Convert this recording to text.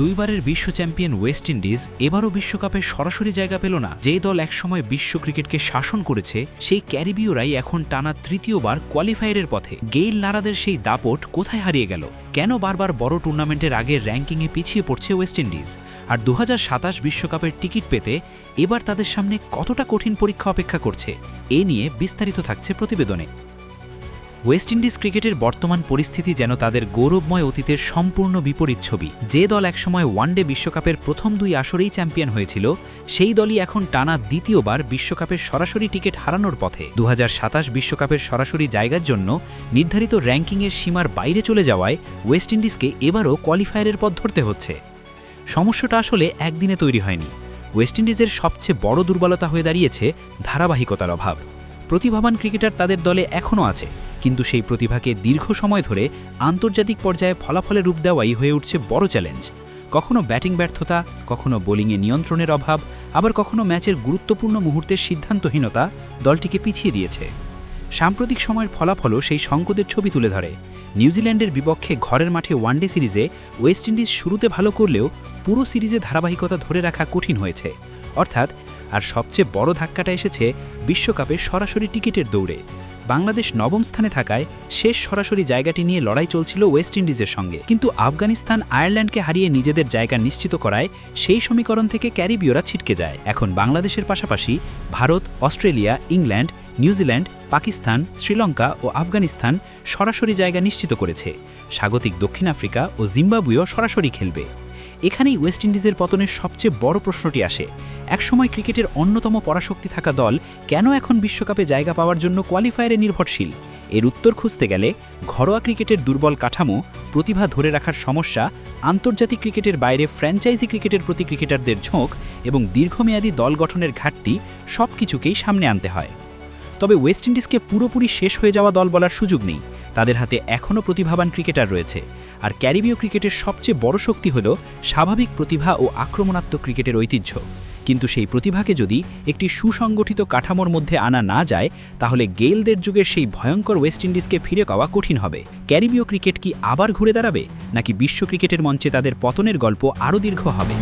দুইবারের বিশ্ব champion West Indies এবারও বিশ্বকাপে সরাসরি জায়গা পেল না। যে দল একসময় বিশ্ব ক্রিকেটকে শাসন করেছে সেই ক্যারিবীয়রাই এখন টানা তৃতীয়বার কোয়ালিফায়ারের পথে। গেইল নারাদের সেই দাপট কোথায় হারিয়ে গেল? কেন বারবার বড় টুর্নামেন্টের আগে র্যাঙ্কিংয়ে পিছিয়ে পড়ছে ওয়েস্ট ইন্ডিজ? আর 2027 বিশ্বকাপের টিকিট পেতে এবার তাদের সামনে কতটা কঠিন পরীক্ষা অপেক্ষা করছে, এ নিয়ে বিস্তারিত থাকছে প্রতিবেদনে। ওয়েস্ট ইন্ডিজ ক্রিকেটের বর্তমান পরিস্থিতি যেন তাদের গৌরবময় অতীতের সম্পূর্ণ বিপরীত ছবি। যে দল একসময় ওয়ানডে বিশ্বকাপের প্রথম 2 আসরেই চ্যাম্পিয়ন হয়েছিল, সেই দলই এখন টানা দ্বিতীয়বার বিশ্বকাপের সরাসরি টিকিট হারানোর পথে। 2027 বিশ্বকাপের সরাসরি জায়গার জন্য নির্ধারিত র্যাঙ্কিংয়ের সীমার বাইরে চলে যাওয়ায় ওয়েস্ট ইন্ডিজকে এবারও কোয়ালিফায়ারের পথ ধরতে হচ্ছে। সমস্যাটা আসলে একদিনে তৈরি হয়নি। ওয়েস্ট ইন্ডিজের সবচেয়ে বড় দুর্বলতা হয়ে দাঁড়িয়েছে ধারাবাহিকতার অভাব। প্রতিভাবান ক্রিকেটার তাদের দলে এখনও আছে, কিন্তু সেই প্রতিভাকে দীর্ঘ সময় ধরে আন্তর্জাতিক পর্যায়ে ফলাফলে রূপ দেওয়াই হয়ে উঠছে বড় চ্যালেঞ্জ। কখনো ব্যাটিং ব্যর্থতা, কখনো বোলিংয়ে নিয়ন্ত্রণের অভাব, আবার কখনো ম্যাচের গুরুত্বপূর্ণ মুহূর্তের সিদ্ধান্তহীনতা দলটিকে পিছিয়ে দিয়েছে। সাম্প্রতিক সময়ের ফলাফলও সেই সংকটের ছবি তুলে ধরে। নিউজিল্যান্ডের বিপক্ষে ঘরের মাঠে ওয়ানডে সিরিজে ওয়েস্ট ইন্ডিজ শুরুতে ভালো করলেও পুরো সিরিজে ধারাবাহিকতা ধরে রাখা কঠিন হয়েছে। অর্থাৎ আর সবচেয়ে বড় ধাক্কাটা এসেছে বিশ্বকাপে সরাসরি টিকিটের দৌড়ে। বাংলাদেশ নবম স্থানে থাকায় শেষ সরাসরি জায়গাটি নিয়ে লড়াই চলছিল ওয়েস্ট ইন্ডিজের সঙ্গে, কিন্তু আফগানিস্তান আয়ারল্যান্ডকে হারিয়ে নিজেদের জায়গা নিশ্চিত করায় সেই সমীকরণ থেকে ক্যারিবীয়রা ছিটকে যায়। এখন বাংলাদেশের পাশাপাশি Bharat, Australia, England, New Zealand, Pakistan, Sri Lanka ও আফগানিস্তান সরাসরি জায়গা নিশ্চিত করেছে। স্বাগতিক দক্ষিণ আফ্রিকা ও জিম্বাবুয়েও সরাসরি খেলবে। এখানেই ওয়েস্ট ইন্ডিজের পতনের সবচেয়ে বড় প্রশ্নটি আসে। একসময় ক্রিকেটের অন্যতম পরাশক্তি থাকা দল কেন এখন বিশ্বকাপে জায়গা পাওয়ার জন্য কোয়ালিফায়ারে নির্ভরশীল? এর উত্তর খুঁজতে গেলে ঘরোয়া ক্রিকেটের দুর্বল কাঠামো, প্রতিভা ধরে রাখার সমস্যা, আন্তর্জাতিক ক্রিকেটের বাইরে ফ্র্যাঞ্চাইজি ক্রিকেটের প্রতি ক্রিকেটারদের ঝোঁক এবং দীর্ঘমেয়াদী দল গঠনের ঘাটতি সবকিছুকেই সামনে আনতে হয়। তবে ওয়েস্ট ইন্ডিজকে পুরোপুরি শেষ হয়ে যাওয়া দল বলার সুযোগ নেই। তাদের হাতে এখনও প্রতিভাবান ক্রিকেটার রয়েছে। আর ক্যারিবীয় ক্রিকেটের সবচেয়ে বড় শক্তি হল স্বাভাবিক প্রতিভা ও আক্রমণাত্মক ক্রিকেটের ঐতিহ্য। কিন্তু সেই প্রতিভাকে যদি একটি সুসংগঠিত কাঠামোর মধ্যে আনা না যায়, তাহলে গেইলদের যুগের সেই ভয়ঙ্কর ওয়েস্ট ইন্ডিজকে ফিরে পাওয়া কঠিন হবে। ক্যারিবীয় ক্রিকেট কি আবার ঘুরে দাঁড়াবে, নাকি বিশ্ব ক্রিকেটের মঞ্চে তাদের পতনের গল্প আরও দীর্ঘ হবে?